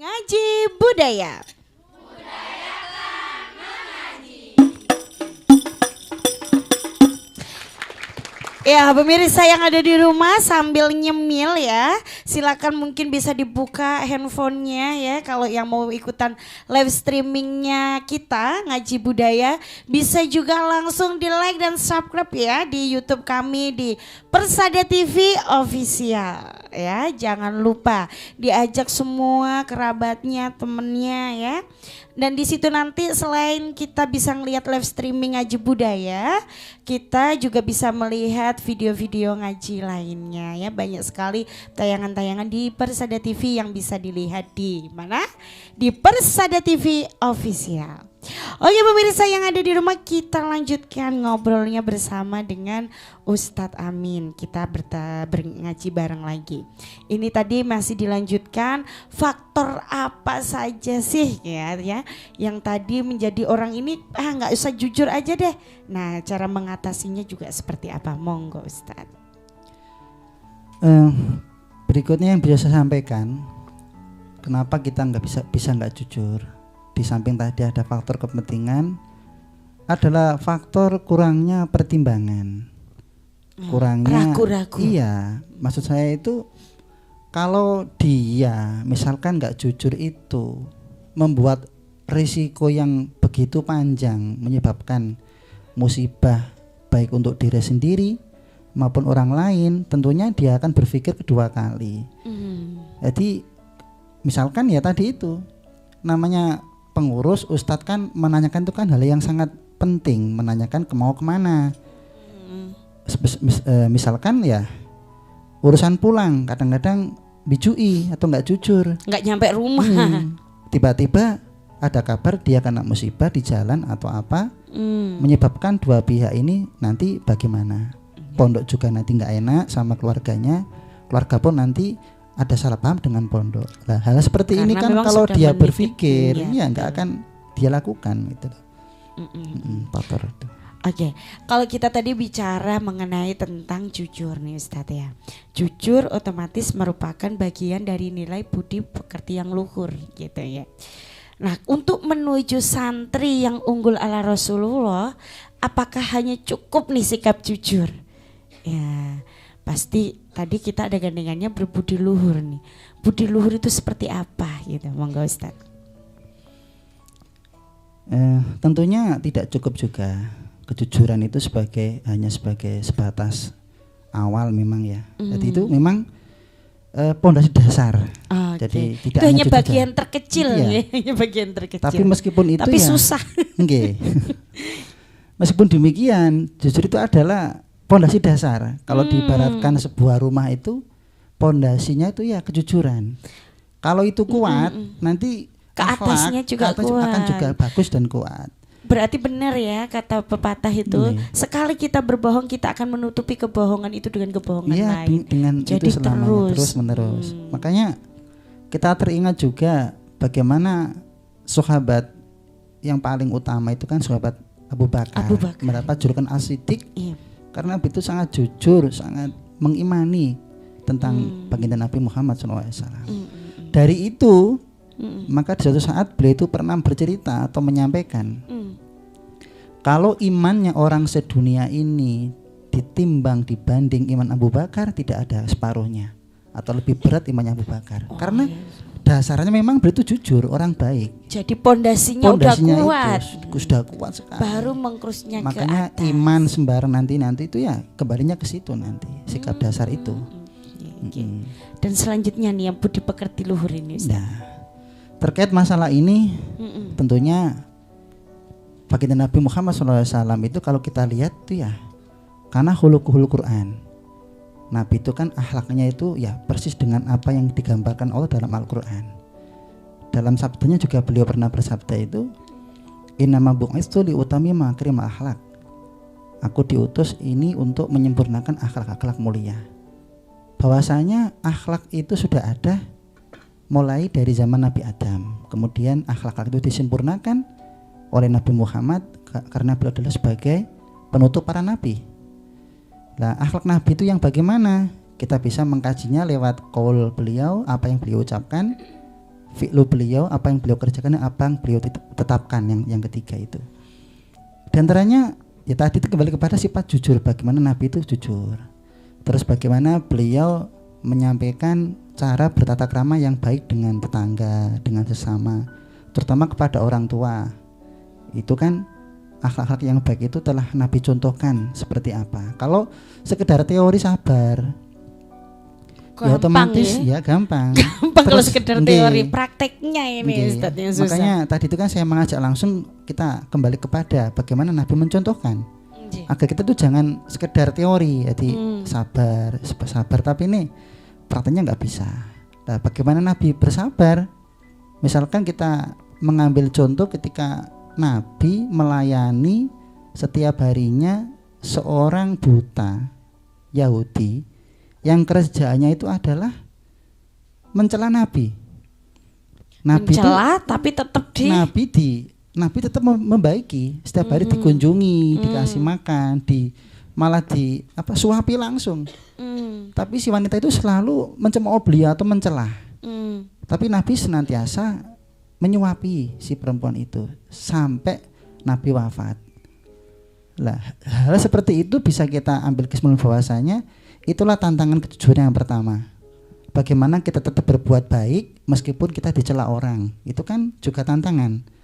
Ngaji budaya. Ya, pemirsa yang ada di rumah sambil nyemil ya, silakan mungkin bisa dibuka handphonenya ya. Kalau yang mau ikutan live streamingnya kita Ngaji Budaya, bisa juga langsung di like dan subscribe ya di YouTube kami di Persada TV Official ya. Jangan lupa diajak semua kerabatnya, temennya ya. Dan di situ nanti selain kita bisa ngelihat live streaming Ngaji Budaya, kita juga bisa melihat video-video ngaji lainnya ya. Banyak sekali tayangan-tayangan di Persada TV yang bisa dilihat di mana? Di Persada TV Official. Oke pemirsa yang ada di rumah, kita lanjutkan ngobrolnya bersama dengan Ustadz Amin. Kita berngaji bareng lagi. Ini tadi masih dilanjutkan, faktor apa saja sih ya yang tadi menjadi orang ini nggak usah jujur aja deh. Nah, cara mengatasinya juga seperti apa? Monggo Ustadz. Berikutnya yang bisa saya sampaikan, kenapa kita bisa nggak jujur. Di samping tadi ada faktor kepentingan, adalah faktor kurangnya pertimbangan, kurangnya ragu-ragu. Iya, maksud saya itu kalau dia misalkan nggak jujur itu membuat risiko yang begitu panjang, menyebabkan musibah baik untuk diri sendiri maupun orang lain, tentunya dia akan berpikir kedua kali. Jadi misalkan ya tadi itu namanya pengurus, ustadz kan menanyakan itu kan hal yang sangat penting, menanyakan mau kemana. Misalkan ya urusan pulang kadang-kadang bijui atau nggak jujur, nggak nyampe rumah. Tiba-tiba ada kabar dia kena musibah di jalan atau apa, menyebabkan dua pihak ini nanti bagaimana. Pondok juga nanti nggak enak sama keluarganya, keluarga pun nanti ada salah paham dengan pondok. Nah, hal seperti karena ini kan kalau dia berpikir ya nggak akan dia lakukan gitu. Faktor itu. Oke, kalau kita tadi bicara mengenai tentang jujur nih Ustadz ya. Jujur otomatis merupakan bagian dari nilai budi pekerti yang luhur gitu ya. Nah, untuk menuju santri yang unggul ala Rasulullah, apakah hanya cukup nih sikap jujur? Ya, pasti tadi kita ada gandengannya berbudi luhur nih. Budi luhur itu seperti apa gitu, monggo Ustaz. Tentunya tidak cukup juga. Kejujuran itu hanya sebagai sebatas awal memang ya. Jadi itu memang pondasi dasar. Jadi tidak itu hanya bagian terkecil ya, hanya bagian terkecil. Tapi meskipun itu tapi ya, susah. Meskipun demikian, jujur itu adalah pondasi dasar. Kalau diibaratkan sebuah rumah itu pondasinya itu ya kejujuran. Kalau itu kuat, nanti ke atasnya juga kuat. Akan juga bagus dan kuat. Berarti benar ya kata pepatah itu, sekali kita berbohong kita akan menutupi kebohongan itu dengan kebohongan lain. Dengan jadi itu terus menerus. Makanya kita teringat juga bagaimana sahabat yang paling utama itu kan sahabat Abu Bakar. Mendapat julukan As-Siddiq. Karena itu sangat jujur, sangat mengimani tentang baginda Nabi Muhammad SAW. Dari itu, maka di suatu saat beliau itu pernah bercerita atau menyampaikan, kalau imannya orang sedunia ini ditimbang dibanding iman Abu Bakar, tidak ada separuhnya atau lebih berat imannya Abu Bakar. Karena dasarnya memang beliau itu jujur, orang baik. Jadi pondasinya udah kuat. Sudah kuat sekali. Baru mengkrusnya makanya ke atas. Iman sembarang nanti itu ya kembalinya ke situ nanti, sikap dasar itu. Dan selanjutnya nih yang budi pekerti luhur ini Ustaz. Nah, terkait masalah ini tentunya baginda Nabi Muhammad SAW itu kalau kita lihat tuh ya, karena khuluqul Quran, Nabi itu kan akhlaknya itu ya persis dengan apa yang digambarkan Allah dalam Al-Quran. Dalam sabdanya juga beliau pernah bersabda itu, innama bu'istu liutamima makrimal akhlak. Aku diutus ini untuk menyempurnakan akhlak-akhlak mulia. Bahwasanya akhlak itu sudah ada mulai dari zaman Nabi Adam. Kemudian akhlak-akhlak itu disempurnakan oleh Nabi Muhammad karena beliau adalah sebagai penutup para nabi. Nah, akhlak Nabi itu yang bagaimana? Kita bisa mengkajinya lewat qaul beliau, apa yang beliau ucapkan, fi'lu beliau, apa yang beliau kerjakan, apa yang beliau tetapkan, yang ketiga itu. Dan antaranya ya tadi itu kembali kepada sifat jujur, bagaimana Nabi itu jujur. Terus bagaimana beliau menyampaikan cara bertata krama yang baik dengan tetangga, dengan sesama, terutama kepada orang tua. Itu kan akhlak-akhlak yang baik itu telah Nabi contohkan seperti apa. Kalau sekedar teori sabar, gampang, ya otomatis ya gampang. Gampang kalau sekedar teori, prakteknya ini Ustaz yang susah. Makanya tadi itu kan saya mengajak langsung kita kembali kepada bagaimana Nabi mencontohkan. Agar kita tuh jangan sekedar teori, jadi sabar, tapi ini prakteknya nggak bisa. Nah, bagaimana Nabi bersabar? Misalkan kita mengambil contoh ketika Nabi melayani setiap harinya seorang buta Yahudi yang kerjaannya itu adalah mencela Nabi. Mencela tapi tetap Nabi tetap membaiki, setiap hari dikunjungi, dikasih makan, malah suapi langsung. Tapi si wanita itu selalu mencemooh beliau atau mencela. Tapi Nabi senantiasa menyuapi si perempuan itu sampai Nabi wafat. Lah, hal seperti itu bisa kita ambil kesimpulan bahwasanya itulah tantangan kejujuran yang pertama. Bagaimana kita tetap berbuat baik meskipun kita dicela orang. Itu kan juga tantangan.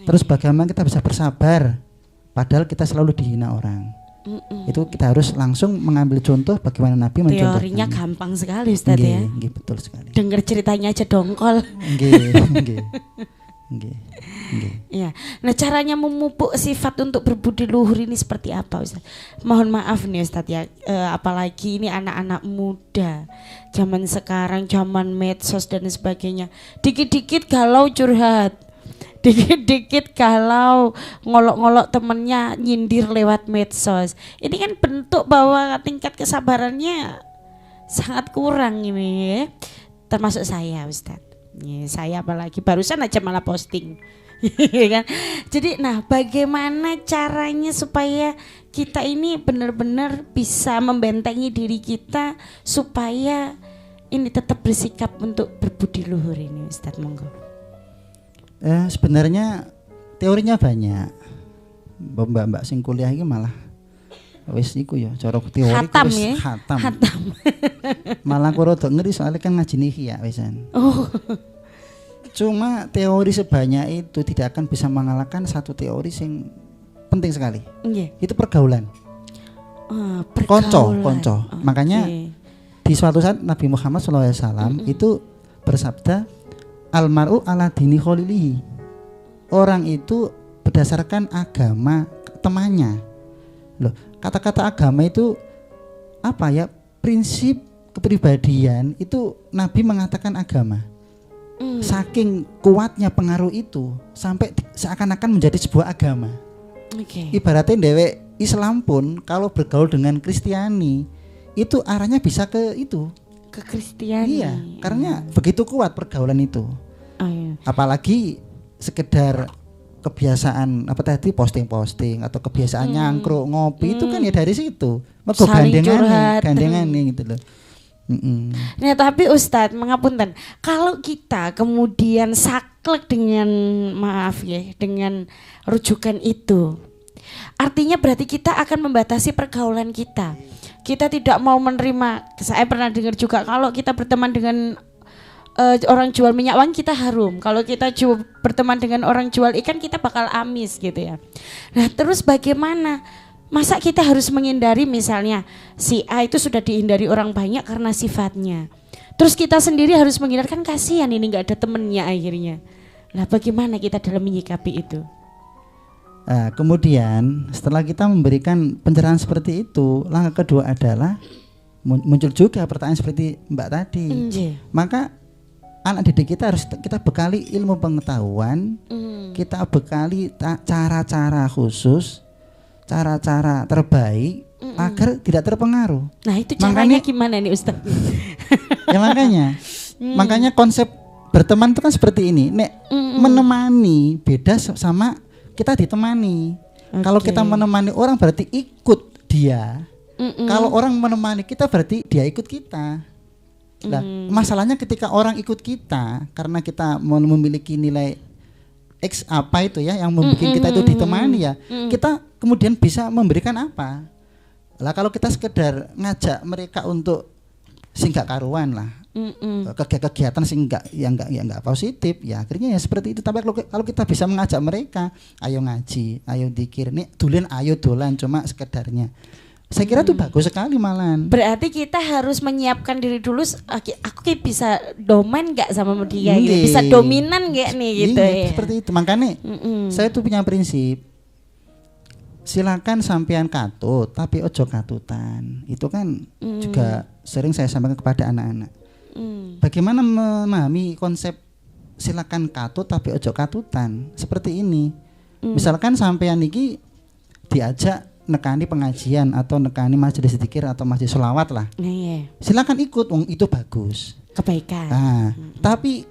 Terus bagaimana kita bisa bersabar padahal kita selalu dihina orang. Itu kita harus langsung mengambil contoh bagaimana Nabi mencontohkan. Teorinya gampang sekali Ustaz ya. Nggih, betul sekali. Dengar ceritanya aja dongkol. Nggih. Ya. Nah, caranya memupuk sifat untuk berbudi luhur ini seperti apa Ustaz? Mohon maaf nih Ustaz ya, apalagi ini anak-anak muda zaman sekarang, zaman medsos dan sebagainya. Dikit-dikit galau curhat, dikit-dikit galau ngolok-ngolok temennya, nyindir lewat medsos. Ini kan bentuk bahwa tingkat kesabarannya sangat kurang ini ya. Termasuk saya Ustaz. Ya, saya apalagi barusan aja malah posting. Kan? Jadi bagaimana caranya supaya kita ini benar-benar bisa membentengi diri kita supaya ini tetap bersikap untuk berbudi luhur ini Ustaz, monggo. Sebenarnya teorinya banyak. Mbak sing kuliah iki malah wis iku ya cara teori hatam wis ya? Hatam. Malah aku rada ngeri soalnya kan ngaji ya wisan. Oh. Cuma teori sebanyak itu tidak akan bisa mengalahkan satu teori yang penting sekali. Itu pergaulan. Konco. Makanya di suatu saat Nabi Muhammad SAW itu bersabda, almaru ala dini kholilihi. Orang itu berdasarkan agama temannya. Loh, kata-kata agama itu apa ya? Prinsip kepribadian itu Nabi mengatakan agama. Saking kuatnya pengaruh itu sampai seakan-akan menjadi sebuah agama. Ibaratnya dewek Islam pun kalau bergaul dengan Kristiani itu arahnya bisa ke itu, ke Kristiani. Iya, karena begitu kuat pergaulan itu. Apalagi sekedar kebiasaan posting atau kebiasaan nyangkruk ngopi itu kan ya dari situ. Mergo gandengan gitu loh. Nah tapi Ustadz mengapunten, kalau kita kemudian saklek dengan dengan rujukan itu, artinya berarti kita akan membatasi pergaulan kita. Kita tidak mau menerima. Saya pernah dengar juga kalau kita berteman dengan orang jual minyak wangi kita harum. Kalau kita berteman dengan orang jual ikan kita bakal amis gitu ya. Nah terus bagaimana? Masa kita harus menghindari misalnya si A itu sudah dihindari orang banyak karena sifatnya. Terus kita sendiri harus menghindarkan, kasihan ini nggak ada temennya akhirnya. Lah bagaimana kita dalam menyikapi itu? Kemudian setelah kita memberikan pencerahan seperti itu, langkah kedua adalah muncul juga pertanyaan seperti Mbak tadi. Maka anak didik kita harus kita bekali ilmu pengetahuan, kita bekali cara-cara khusus, cara-cara terbaik agar tidak terpengaruh. Nah itu caranya gimana nih Ustaz? Ya makanya konsep berteman itu kan seperti ini. Menemani beda sama kita ditemani. Kalau kita menemani orang berarti ikut dia. Kalau orang menemani kita berarti dia ikut kita. Nah, masalahnya ketika orang ikut kita karena kita memiliki nilai X apa itu ya yang membuat kita itu ditemani ya, kita kemudian bisa memberikan apa? Lah kalau kita sekedar ngajak mereka untuk sing gak karuan lah, kegiatan sing enggak positif, ya akhirnya ya seperti itu. Tapi kalau kita bisa mengajak mereka, ayo ngaji, ayo dzikir, nih dolen ayo dolan cuma sekedarnya. Saya kira itu bagus sekali malan. Berarti kita harus menyiapkan diri dulu. Aku bisa domain nggak sama dia gitu, bisa dominan nggak nih gitu ya. Seperti itu. Makanya saya tuh punya prinsip. Silakan sampean katut, tapi ojo katutan. Itu kan juga sering saya sampaikan kepada anak-anak. Bagaimana memahami konsep silakan katut tapi ojo katutan? Seperti ini. Misalkan sampean iki diajak nekani pengajian atau nekani majelis zikir atau majelis sholawat lah. Silakan ikut, itu bagus. Kebaikan. Nah, tapi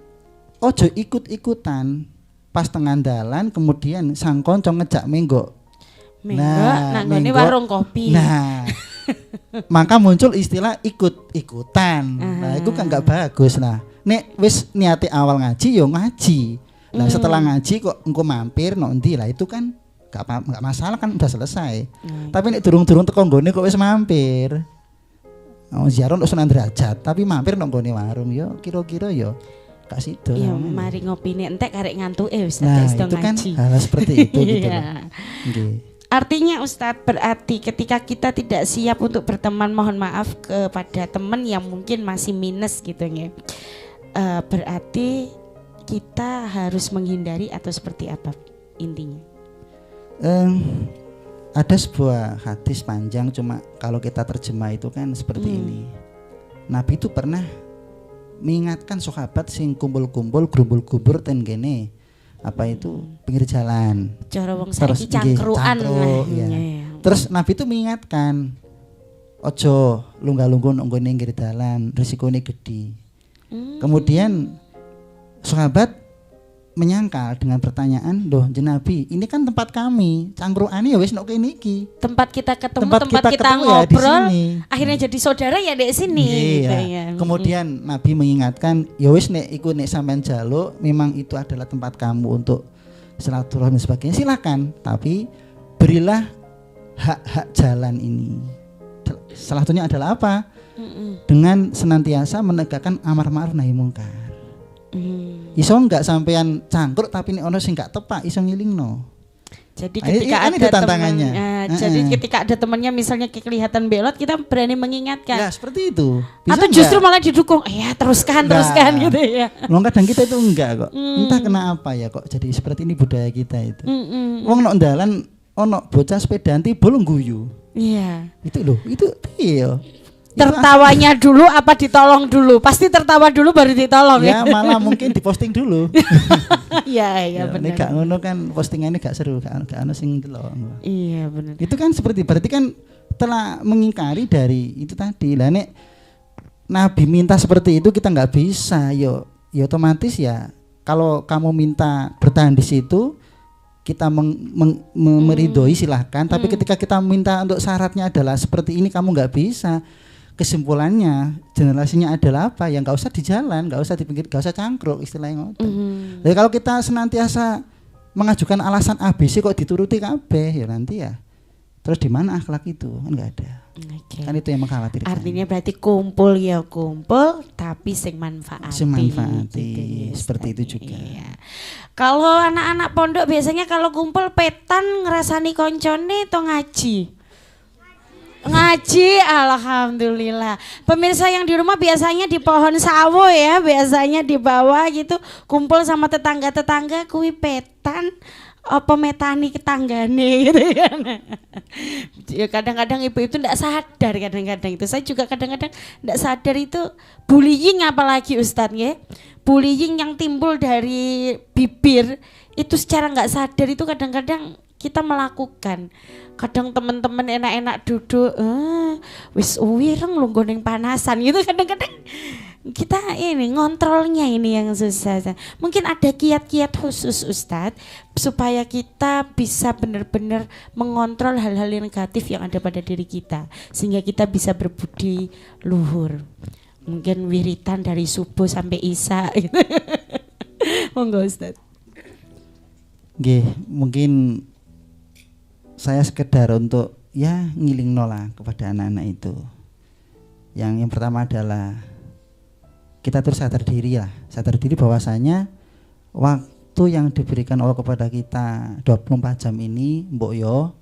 ojo ikut-ikutan pas tengah dalan kemudian sang konco ngejak menggo. Nanggone warung kopi. Nah, maka muncul istilah ikut-ikutan. Nah, itu kan nggak bagus. Nah, nek wis niati awal ngaji yo ngaji. Nah, setelah ngaji kok engko mampir no endi lah itu kan Gak masalah kan udah selesai. Tapi nek durung-durung teko nggone kok wis mampir. Ziarah untuk Sunan Derajat, tapi mampir nang nggone warung yo kira-kira yo gak sido. Iya, mari ngopine entek karek ngantuke wis itu kan hal seperti itu gitu loh. Artinya Ustadz, berarti ketika kita tidak siap untuk berteman, mohon maaf kepada teman yang mungkin masih minus gitu ya. Berarti kita harus menghindari atau seperti apa intinya? Ada sebuah hadis panjang, cuma kalau kita terjemah itu kan seperti ini. Nabi itu pernah mengingatkan sahabat sing kumpul-kumpul grumbul-gumbur ten gene apa itu pinggir jalan. Cara wong saiki cangkruan lah. Ya. Terus Nabi itu mengingatkan ojo lunga-lungguh nang gone pinggir dalan, risikone gede. Kemudian sahabat menyangkal dengan pertanyaan, "Doh, Nabi, ini kan tempat kami, cangkrukane ya wis nek kene iki. Tempat kita ketemu, tempat kita ngobrol, ya akhirnya jadi saudara ya di sini." Gitu ya. Kemudian Nabi mengingatkan, "Ya wis nek iku nek sampean jaluk, memang itu adalah tempat kamu untuk silaturahmi dan sebagainya, silakan, tapi berilah hak-hak jalan ini." Salah satunya adalah apa? Dengan senantiasa menegakkan amar ma'ruf nahi mungkar. Iso enggak sampean cangkruk tapi nek ono sing enggak tepak iso ngilingno. Jadi ketika ada tantangannya. Jadi ketika ada temannya misalnya kelihatan belot, kita berani mengingatkan. Ya, seperti itu. Bisa atau justru malah didukung. Ya, teruskan gitu ya. Wong kadang kita itu enggak kok. Entah kenapa ya kok jadi seperti ini budaya kita itu. Wong nek ndalan ono bocah sepedaan timbul guyu. Iya. Itu loh, itu piye? Tertawanya dulu apa ditolong dulu? Pasti tertawa dulu baru ditolong ya. Malah mungkin diposting dulu. Iya benar. Nek gak ngono kan postingannya gak seru, gak ono sing delok. Iya benar. Itu kan berarti kan telah mengingkari dari itu tadi. Lah nek Nabi minta seperti itu kita nggak bisa, ya otomatis ya kalau kamu minta bertahan di situ kita meridoi silahkan, tapi ketika kita minta untuk syaratnya adalah seperti ini kamu nggak bisa. Kesimpulannya generasinya adalah apa? Ya nggak usah di jalan, nggak usah di pinggir, nggak usah cangkruk istilahnya ngoten. Jadi kalau kita senantiasa mengajukan alasan ABC kok dituruti kabeh ya nanti ya terus di mana akhlak itu kan nggak ada. Kan itu yang mengkhawatirkan. Artinya berarti kumpul ya kumpul tapi sing manfaati. Gitu, seperti itu juga. Iya. Kalau anak-anak pondok biasanya kalau kumpul petan ngerasani koncone to ngaji. Ngaji, alhamdulillah. Pemirsa yang di rumah biasanya di pohon sawo ya, biasanya di bawah gitu kumpul sama tetangga-tetangga kuwi petan apa metani ketanggane gitu kan. Ya kadang-kadang ibu-ibu enggak sadar kadang-kadang itu. Saya juga kadang-kadang enggak sadar itu bullying apalagi Ustadz ya. Bullying yang timbul dari bibir itu secara enggak sadar itu kadang-kadang kita melakukan. Kadang teman-teman enak-enak duduk, wis wireng lungguh ning panasan gitu kadang-kadang kita ini ngontrolnya ini yang susah. Mungkin ada kiat-kiat khusus Ustadz supaya kita bisa benar-benar mengontrol hal-hal yang negatif yang ada pada diri kita sehingga kita bisa berbudi luhur. Mungkin wiritan dari subuh sampai isya gitu. Monggo Ustaz. Nggih, mungkin saya sekedar untuk ya ngiling nola kepada anak-anak itu. Yang pertama adalah kita terus sadar diri bahwasanya waktu yang diberikan Allah kepada kita 24 jam ini mbok yo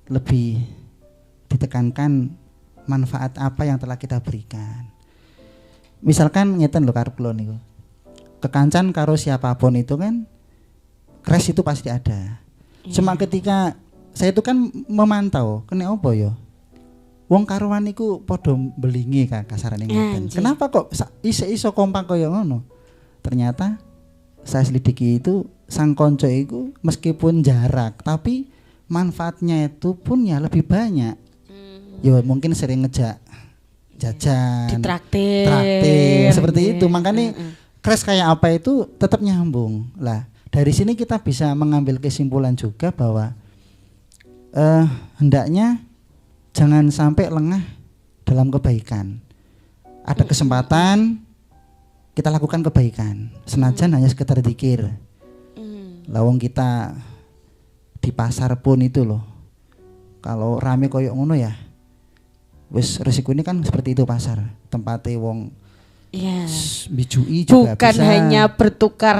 lebih ditekankan manfaat apa yang telah kita berikan. Misalkan ngeten lho karep kula niku. Kekancan karo siapapun itu kan crash itu pasti ada. Cuma ketika saya itu kan memantau kena apa yo. Wong karuan niku padha belingi kasarane ngeten. Kenapa kok iso kompak kaya ngono? Ternyata saya selidiki itu sang konco itu meskipun jarak tapi manfaatnya itu pun ya lebih banyak. Ya mungkin sering ngejak jajan, traktir seperti itu. Makanya crash kayak apa itu tetap nyambung. Lah, dari sini kita bisa mengambil kesimpulan juga bahwa hendaknya jangan sampai lengah dalam kebaikan. Ada kesempatan kita lakukan kebaikan, senajan hanya sekedar zikir. Lawang kita di pasar pun itu loh, kalau rame koyok ngono ya, wis resiko ini kan seperti itu pasar. Tempatnya wong bijui juga bukan bisa. hanya bertukar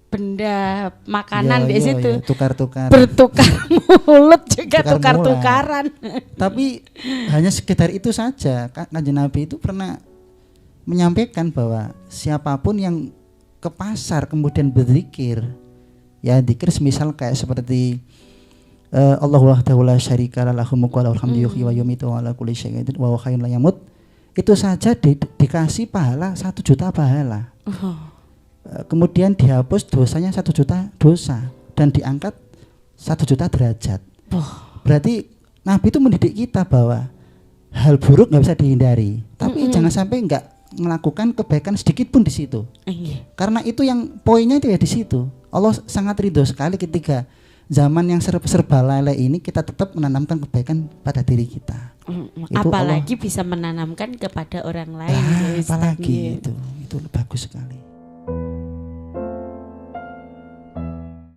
benda makanan di situ, tukar-tukar, bertukar mulut juga, tukar-tukaran. Tapi hanya sekedar itu saja. Kanjeng Nabi itu pernah menyampaikan bahwa siapapun yang ke pasar kemudian berzikir, ya zikir semisal kayak seperti Allahu wahdahu la syarika lahu mulku wa lahul hamdu yuhyi wa yumiitu wa ala kulli syai'in wa huwa hayyun la yamut, itu saja dikasih pahala 1 juta pahala. Kemudian dihapus dosanya 1 juta dosa dan diangkat 1 juta derajat. Berarti Nabi itu mendidik kita bahwa hal buruk nggak bisa dihindari, tapi jangan sampai nggak melakukan kebaikan sedikit pun di situ. Karena itu yang poinnya itu ya di situ. Allah sangat ridho sekali ketika zaman yang serba lele ini kita tetap menanamkan kebaikan pada diri kita. Apalagi Allah bisa menanamkan kepada orang lain. Apalagi itu bagus sekali.